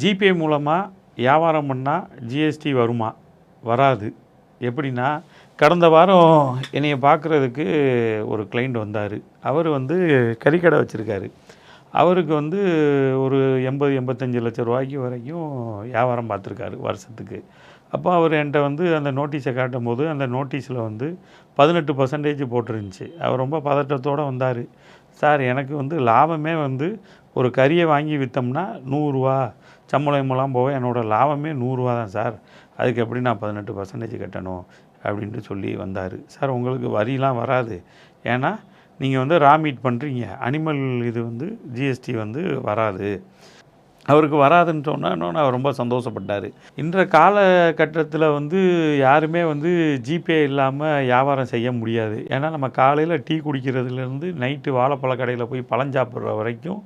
GPay மூலமாக வியாபாரம் பண்ணால் ஜிஎஸ்டி வருமா? வராது. எப்படின்னா, கடந்த வாரம் என்னைய பார்க்குறதுக்கு ஒரு கிளைண்ட் வந்தார். அவர் கறிக்கடை வச்சுருக்காரு. அவருக்கு ஒரு 80-85 லட்ச ரூபாய்க்கு வரைக்கும் வியாபாரம் பார்த்துருக்காரு வருஷத்துக்கு. அப்போ அவர் என்கிட்ட அந்த நோட்டீஸை காட்டும்போது அந்த நோட்டீஸில் 18% போட்டிருந்துச்சு. அவர் ரொம்ப பதட்டத்தோடு வந்தார். சார், எனக்கு லாபமே ஒரு கறியை வாங்கி விற்றோம்னா ரூ. 100 சம்பளமெல்லாம் போக என்னோடய லாபமே ரூ. 100 தான் சார். அதுக்கு எப்படி நான் 18% கட்டணும் அப்படின்ட்டு சொல்லி வந்தார். சார், உங்களுக்கு வரிலாம் வராது. ஏன்னா நீங்கள் ரா மீட் பண்ணுறீங்க. அனிமல் இது ஜிஎஸ்டி வராது. அவருக்கு வராதுன்னு சொன்னோன்னு அவர் ரொம்ப சந்தோஷப்பட்டார். இன்றைய காலகட்டத்தில் யாருமே ஜிபே இல்லாமல் வியாபாரம் செய்ய முடியாது. ஏன்னா நம்ம காலையில் டீ குடிக்கிறதுலேருந்து நைட்டு வாழைப்பழ கடையில் போய் பழம் சாப்பிட்ற வரைக்கும்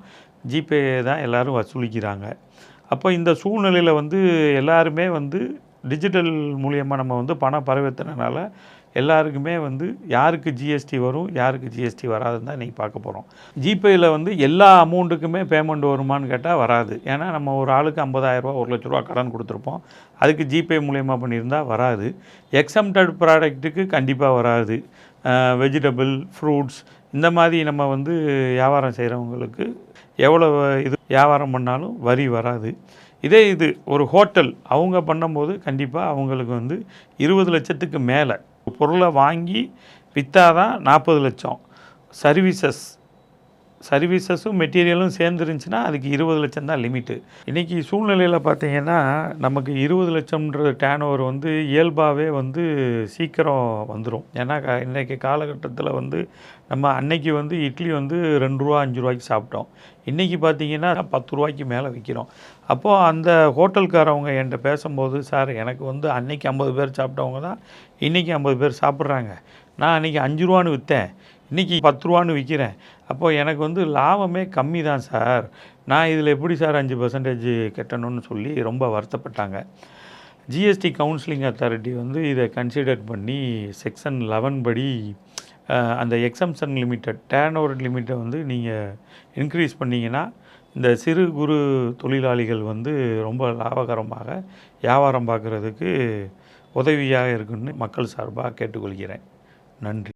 ஜிபே தான் எல்லோரும் வசூலிக்கிறாங்க. அப்போ இந்த சூழ்நிலையில் எல்லாருமே டிஜிட்டல் மூலியமாக நம்ம பண பரிவர்த்தனைனால எல்லாருக்குமே யாருக்கு ஜிஎஸ்டி வரும், யாருக்கு ஜிஎஸ்டி வராதுன்னு தான் இன்றைக்கி பார்க்க போகிறோம். ஜிபேயில் எல்லா அமௌண்ட்டுக்குமே பேமெண்ட் வருமானு கேட்டால் வராது. ஏன்னா நம்ம ஒரு ஆளுக்கு 50,000 ரூபா 1 லட்ச ரூபா கடன் கொடுத்துருப்போம். அதுக்கு ஜிபே மூலியமாக பண்ணியிருந்தால் வராது. எக்ஸம்டட் ப்ராடக்ட்டுக்கு கண்டிப்பாக வராது. வெஜிடபிள், ஃப்ரூட்ஸ் இந்த மாதிரி நம்ம வியாபாரம் செய்கிறவங்களுக்கு எவ்வளோ இது வியாபாரம் பண்ணாலும் வரி வராது. இதே இது ஒரு ஹோட்டல் அவங்க பண்ணும்போது கண்டிப்பாக அவங்களுக்கு 20 லட்சத்துக்கு மேலே பொருளை வாங்கி விற்றா தான் 40 லட்சம். சர்வீசஸும் மெட்டீரியலும் சேர்ந்துருந்துச்சுன்னா அதுக்கு 20 லட்சம் தான் லிமிட்டு. இன்றைக்கி சூழ்நிலையில் பார்த்திங்கன்னா நமக்கு 20 லட்சம்ன்ற டேர்ன் ஓவர் இயல்பாகவே சீக்கிரம் வந்துடும். ஏன்னா இன்றைக்கி காலகட்டத்தில் நம்ம அன்னைக்கு இட்லி ₹2 ₹5 சாப்பிட்டோம். இன்றைக்கி பார்த்திங்கன்னா ₹10 மேலே விற்கிறோம். அப்போது அந்த ஹோட்டல்காரவங்க என்கிட்ட பேசும்போது, சார் எனக்கு அன்னைக்கு 50 பேர் சாப்பிட்டவங்க தான் இன்றைக்கி 50 பேர் சாப்பிட்றாங்க. நான் அன்றைக்கி ₹5 விற்றேன், இன்றைக்கி ₹10 விற்கிறேன். அப்போது எனக்கு லாபமே கம்மி தான் சார். நான் இதில் எப்படி சார் 5% கட்டணும்னு சொல்லி ரொம்ப வருத்தப்பட்டாங்க. ஜிஎஸ்டி கவுன்சிலிங் அத்தாரிட்டி இதை கன்சிடர் பண்ணி செக்ஷன் 11 படி அந்த எக்ஸம்ஷன் லிமிட்டட் டேர்ன் ஓவர் லிமிட்டை நீங்கள் இன்க்ரீஸ் பண்ணிங்கன்னா இந்த சிறு குறு தொழிலாளிகள் ரொம்ப லாபகரமாக வியாபாரம் பார்க்குறதுக்கு உதவியாக இருக்குன்னு மக்கள் சார்பாக கேட்டுக்கொள்கிறேன். நன்றி.